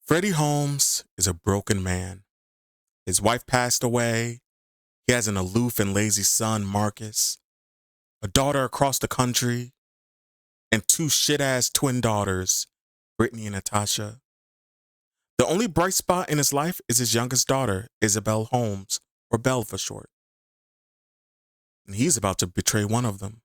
Freddie Holmes is a broken man. His wife passed away. He has an aloof and lazy son, Marcus, a daughter across the country, and two shit-ass twin daughters, Brittany and Natasha. The only bright spot in his life is his youngest daughter, Isabel Holmes, or Belle for short. And he's about to betray one of them.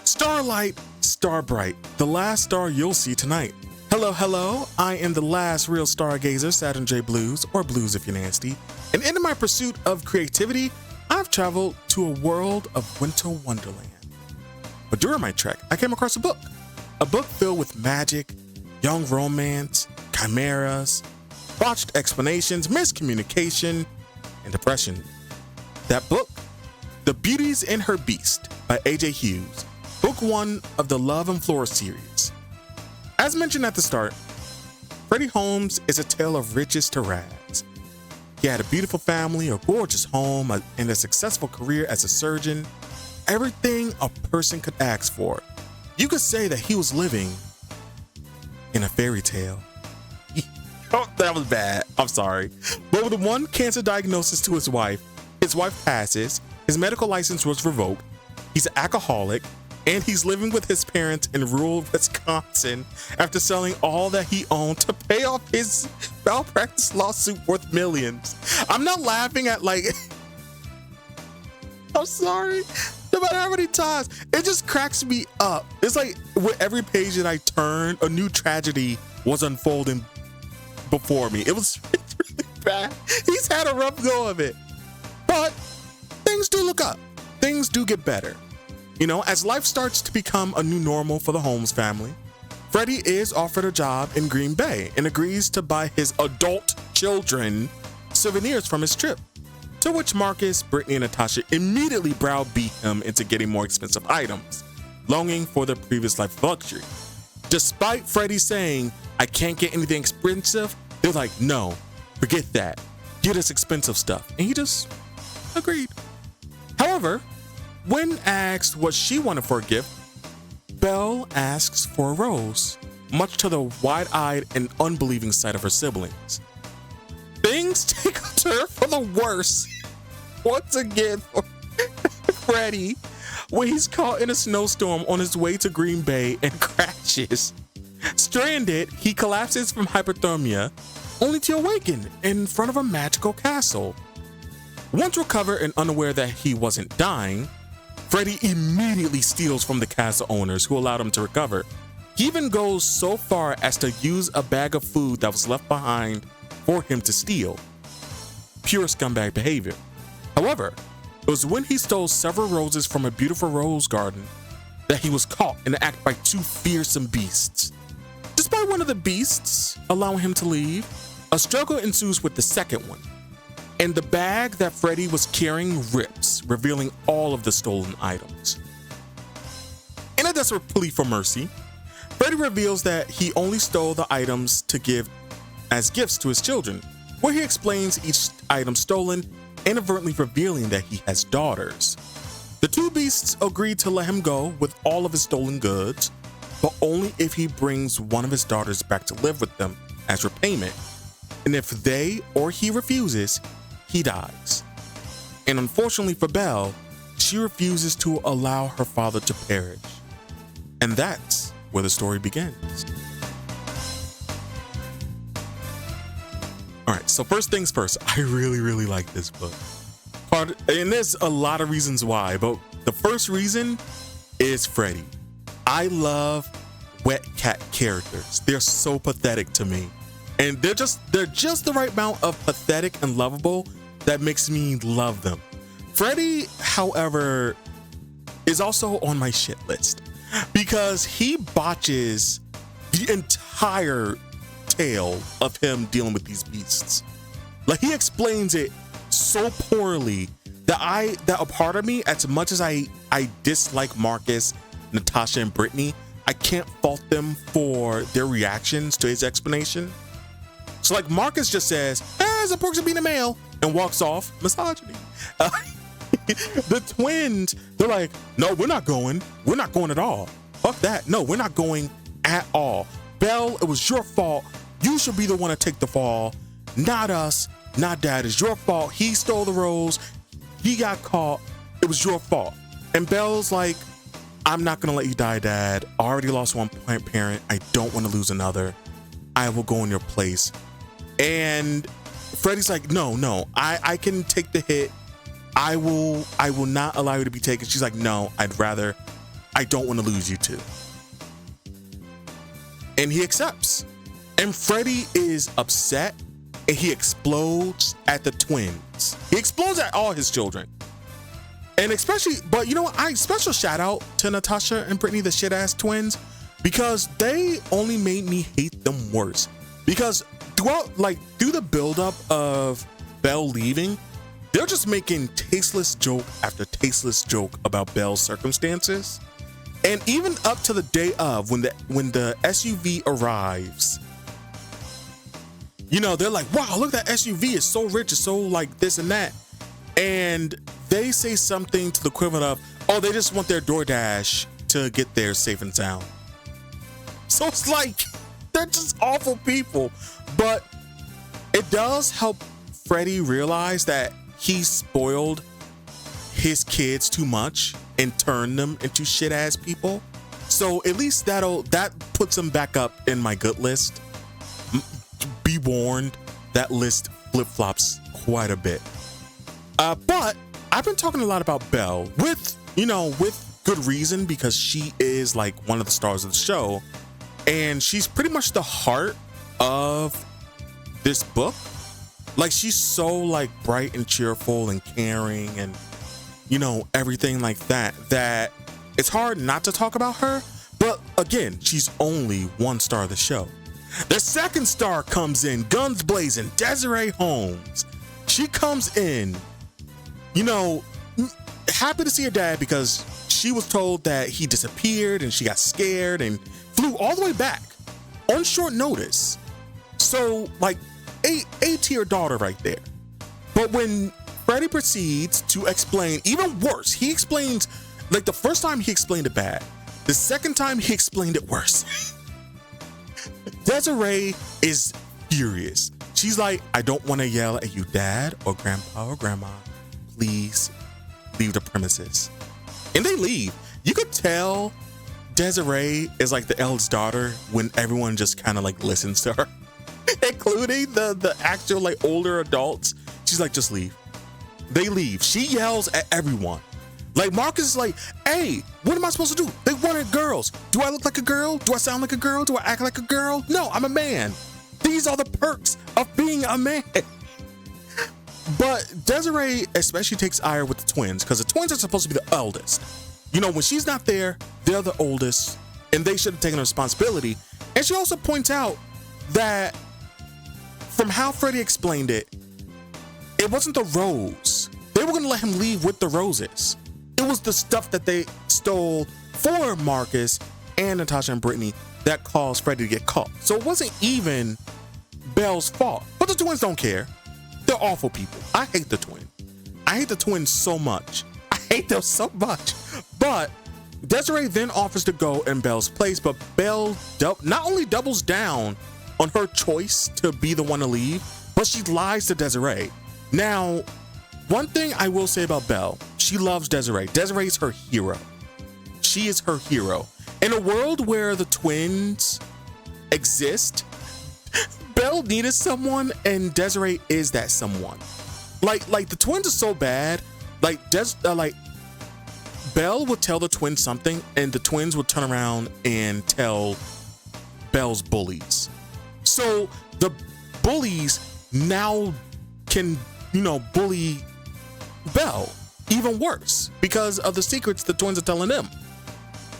Starlight, Starbright, the last star you'll see tonight. Hello, hello, I am the last real stargazer, Saturn J Blues, or Blues if you're nasty. And in my pursuit of creativity, I've traveled to a world of winter wonderland. But during my trek, I came across a book filled with magic, young romance, chimeras, botched explanations, miscommunication, and depression. That book, The Beauties and Her Beast by AJ Hughes, book 1 of the Love and Flora series. As mentioned at the start, Freddie Holmes is a tale of riches to rags. He had a beautiful family, a gorgeous home, and a successful career as a surgeon. Everything a person could ask for. You could say that he was living in a fairy tale. Oh, that was bad. I'm sorry. But with one cancer diagnosis to his wife passes, his medical license was revoked, he's an alcoholic, and he's living with his parents in rural Wisconsin after selling all that he owned to pay off his malpractice lawsuit worth millions. I'm not laughing at I'm sorry. No matter how many times, it just cracks me up. It's like with every page that I turn, a new tragedy was unfolding before me. It was really bad. He's had a rough go of it. But things do look up. Things do get better. You know, as life starts to become a new normal for the Holmes family, Freddie is offered a job in Green Bay and agrees to buy his adult children souvenirs from his trip, to which Marcus, Brittany, and Natasha immediately browbeat him into getting more expensive items, longing for their previous life of luxury. Despite Freddie saying, I can't get anything expensive, they're like, no, forget that. Get us expensive stuff. And he just agreed. However, when asked what she wanted for a gift, Belle asks for a rose, much to the wide-eyed and unbelieving sight of her siblings. Things take a turn for the worse once again for Freddie when he's caught in a snowstorm on his way to Green Bay and crashes. Stranded, he collapses from hypothermia, only to awaken in front of a magical castle. Once recovered and unaware that he wasn't dying, Freddie immediately steals from the castle owners who allowed him to recover. He even goes so far as to use a bag of food that was left behind for him to steal. Pure scumbag behavior. However, it was when he stole several roses from a beautiful rose garden that he was caught in the act by two fearsome beasts. Despite one of the beasts allowing him to leave, a struggle ensues with the second one, and the bag that Freddie was carrying rips, revealing all of the stolen items. In a desperate plea for mercy, Freddie reveals that he only stole the items to give as gifts to his children, where he explains each item stolen, inadvertently revealing that he has daughters. The two beasts agree to let him go with all of his stolen goods, but only if he brings one of his daughters back to live with them as repayment. And if they or he refuses, he dies. And unfortunately for Belle, she refuses to allow her father to perish. And that's where the story begins. All right, so first things first, I really like this book. And there's a lot of reasons why, but the first reason is Freddie. I love wet cat characters. They're so pathetic to me. And they're just the right amount of pathetic and lovable that makes me love them. Freddie, however, is also on my shit list because he botches the entire tale of him dealing with these beasts. Like, he explains it so poorly that a part of me, as much as I dislike Marcus, Natasha, and Brittany, I can't fault them for their reactions to his explanation. So like Marcus just says, there's a person being a male, and walks off. Misogyny. The twins, they're like, no, we're not going. We're not going at all. Fuck that. No, we're not going at all. Belle, it was your fault. You should be the one to take the fall, not us, not Dad. It's your fault. He stole the rose. He got caught. It was your fault. And Belle's like, I'm not going to let you die, Dad. I already lost one parent. I don't want to lose another. I will go in your place. And Freddie's like, no, I can take the hit. I will not allow you to be taken. She's like, no, I don't want to lose you too. And he accepts. And Freddie is upset and he explodes at the twins. He explodes at all his children. And especially, but you know what? Special shout out to Natasha and Brittany, the shit ass twins, because they only made me hate them worse. Because through the buildup of Belle leaving, they're just making tasteless joke after tasteless joke about Belle's circumstances. And even up to the day of when the SUV arrives, you know, they're like, wow, look, that SUV is so rich, it's so like this and that. And they say something to the equivalent of, oh, they just want their DoorDash to get there safe and sound. So it's like, they're just awful people. But it does help Freddie realize that he spoiled his kids too much and turned them into shit ass people. So at least that puts him back up in my good list. Be warned, that list flip-flops quite a bit. But I've been talking a lot about Belle with good reason, because she is like one of the stars of the show and she's pretty much the heart of this book. Like, she's so like bright and cheerful and caring and, you know, everything like that it's hard not to talk about her. But again, she's only one star of the show. The second star comes in, guns blazing, Desiree Holmes. She comes in, you know, happy to see her dad because she was told that he disappeared and she got scared and flew all the way back on short notice. So like A-tier daughter right there. But when Freddie proceeds to explain, even worse, he explains, like the first time he explained it bad, the second time he explained it worse. Desiree is furious. She's like, I don't want to yell at you, Dad or Grandpa or Grandma. Please leave the premises. And they leave. You could tell Desiree is like the eldest daughter when everyone just kind of like listens to her, including the actual like older adults. She's like, just leave. They leave. She yells at everyone. Like Marcus is like, hey, what am I supposed to do? They wanted girls. Do I look like a girl? Do I sound like a girl? Do I act like a girl? No, I'm a man. These are the perks of being a man. But Desiree especially takes ire with the twins because the twins are supposed to be the eldest. You know, when she's not there, they're the oldest and they should have taken responsibility. And she also points out that from how Freddie explained it, it wasn't the rose. They were going to let him leave with the roses. It was the stuff that they stole for Marcus and Natasha and Brittany that caused Freddie to get caught. So it wasn't even Belle's fault. But the twins don't care. They're awful people. I hate the twins. I hate the twins so much. I hate them so much. But Desiree then offers to go in Belle's place, but Belle not only doubles down on her choice to be the one to leave, but she lies to Desiree. Now, one thing I will say about Belle, she loves Desiree. Desiree is her hero. She is her hero. In a world where the twins exist, Belle needed someone, and Desiree is that someone. Like the twins are so bad. Like Belle would tell the twins something, and the twins would turn around and tell Belle's bullies. So the bullies now can, bully Belle even worse because of the secrets the twins are telling them.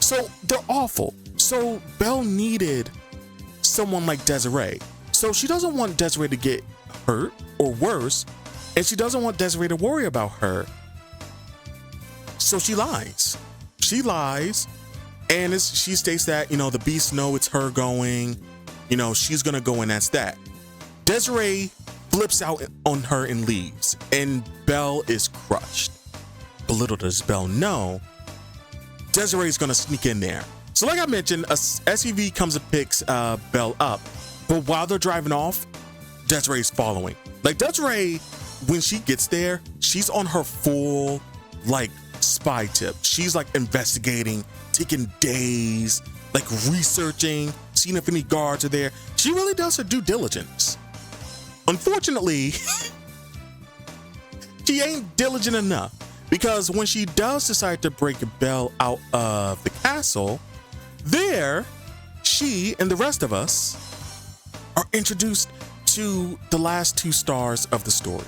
So they're awful. So Belle needed someone like Desiree. So she doesn't want Desiree to get hurt or worse, and she doesn't want Desiree to worry about her. So she lies. She lies, and she states that, the beasts know it's her going. She's gonna go, and that's that. Desiree flips out on her and leaves, and Belle is crushed. But little does Belle know, Desiree's gonna sneak in there. So like I mentioned, a SUV comes and picks Belle up, But while they're driving off, Desiree's following. Like Desiree, when she gets there, she's on her full like spy tip. She's like investigating, taking days, like researching, seeing if any guards are there. She really does her due diligence. Unfortunately, she ain't diligent enough, because when she does decide to break Belle out of the castle, there, she and the rest of us are introduced to the last two stars of the story,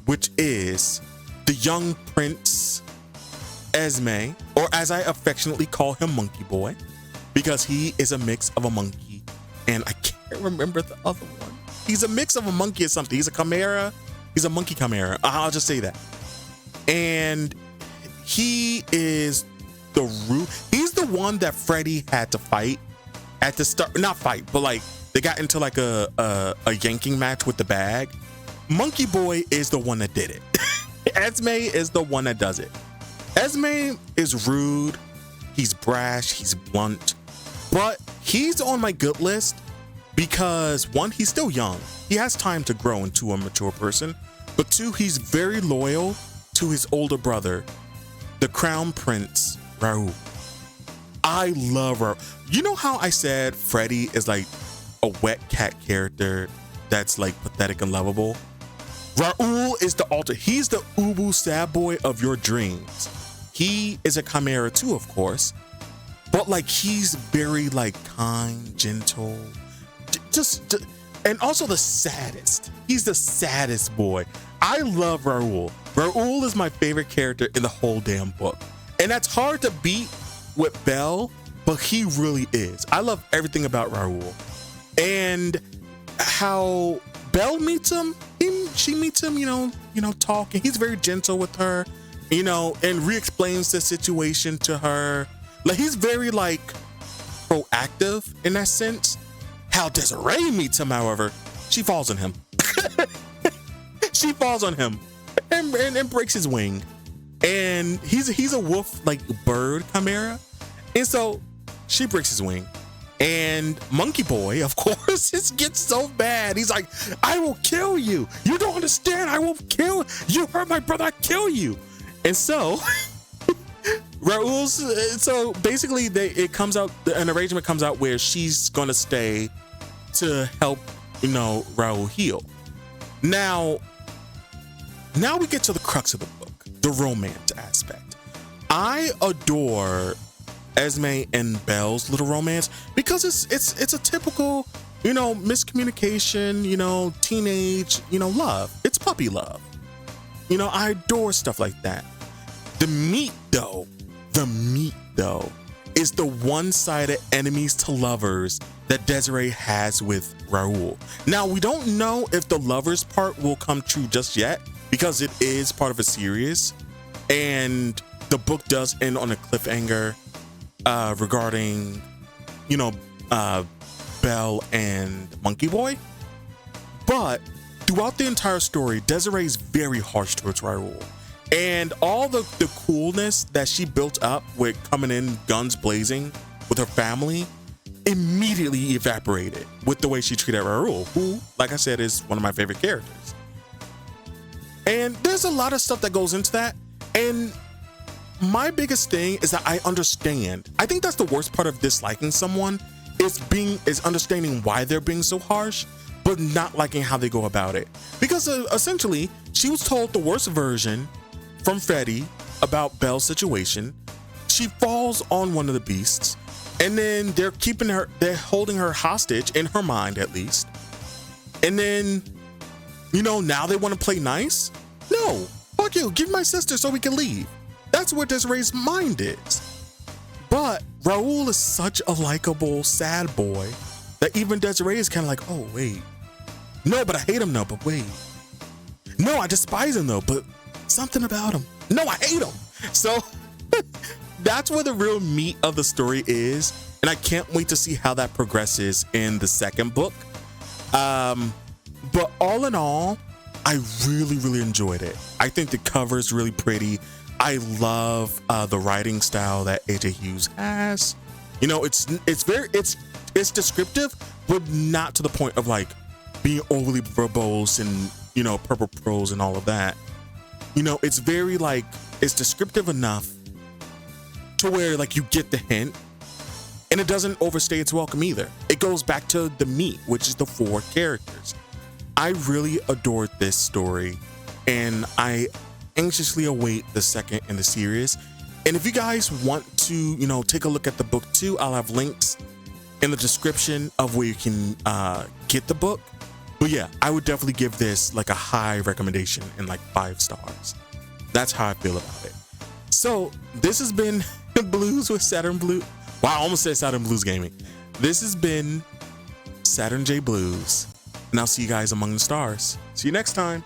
which is the young prince Esme, or as I affectionately call him, Monkey Boy, because he is a mix of a monkey and I can't remember the other one. He's a mix of a monkey or something. He's a chimera. He's a monkey chimera. I'll just say that. And he is he's the one that Freddy had to fight at the start. Not fight, but like they got into like a yanking match with the bag. Monkey Boy is the one that did it. Esme is the one that does it. Esme is rude. He's brash. He's blunt. But he's on my good list because one, he's still young. He has time to grow into a mature person. But two, he's very loyal to his older brother, the Crown Prince, Raoul. I love Raoul. You know how I said Freddy is like a wet cat character that's like pathetic and lovable? Raoul is the alter. He's the ubu sad boy of your dreams. He is a chimera too, of course. But like he's very like kind, gentle, and also the saddest. He's the saddest boy. I love Raoul. Raoul is my favorite character in the whole damn book. And that's hard to beat with Belle, but he really is. I love everything about Raoul. And how Belle meets him, she meets him, you know, talking. He's very gentle with her, and re-explains the situation to her. Like he's very like proactive in that sense. How Desiree meets him, however, she falls on him. She falls on him and breaks his wing. And he's a wolf like bird chimera. And so she breaks his wing. And Monkey Boy, of course, it gets so bad. He's like, I will kill you. You don't understand. I will kill you. Hurt my brother. I kill you. And so so basically it comes out, an arrangement comes out where she's going to stay to help, Raoul heal. Now we get to the crux of the book, the romance aspect. I adore Esme and Belle's little romance because it's a typical, miscommunication, teenage, love. It's puppy love. I adore stuff like that. The meat though, is the one-sided enemies to lovers that Desiree has with Raoul. Now, we don't know if the lovers part will come true just yet because it is part of a series and the book does end on a cliffhanger regarding, Belle and Monkey Boy. But throughout the entire story, Desiree is very harsh towards Raoul. And all the coolness that she built up with coming in guns blazing with her family immediately evaporated with the way she treated Raoul, who, like I said, is one of my favorite characters. And there's a lot of stuff that goes into that. And my biggest thing is that I understand. I think that's the worst part of disliking someone is understanding why they're being so harsh, but not liking how they go about it. Because essentially, she was told the worst version from Freddy about Belle's situation. She falls on one of the beasts, and then they're holding her hostage, in her mind at least. And then, now they want to play nice? No, fuck you, give my sister so we can leave. That's what Desiree's mind is. But Raoul is such a likable, sad boy that even Desiree is kind of like, oh, wait. No, but I hate him, no, but wait. No, I despise him, though, but something about him. No, I hate him. So that's where the real meat of the story is. And I can't wait to see how that progresses in the second book. But all in all, I really, really enjoyed it. I think the cover is really pretty. I love the writing style that AJ Hughes has. it's descriptive, but not to the point of like being overly verbose and, you know, purple prose and all of that. You know, it's very like, it's descriptive enough to where like you get the hint, and it doesn't overstay its welcome either. It goes back to the meat, which is the 4 characters. I really adored this story, and I anxiously await the second in the series. And if you guys want to, you know, take a look at the book too, I'll have links in the description of where you can get the book. But yeah, I would definitely give this like a high recommendation and like 5 stars. That's how I feel about it. So this has been Blues with Saturn Blue. Wow, I almost said Saturn Blues Gaming. This has been Saturn J Blues, and I'll see you guys among the stars. See you next time.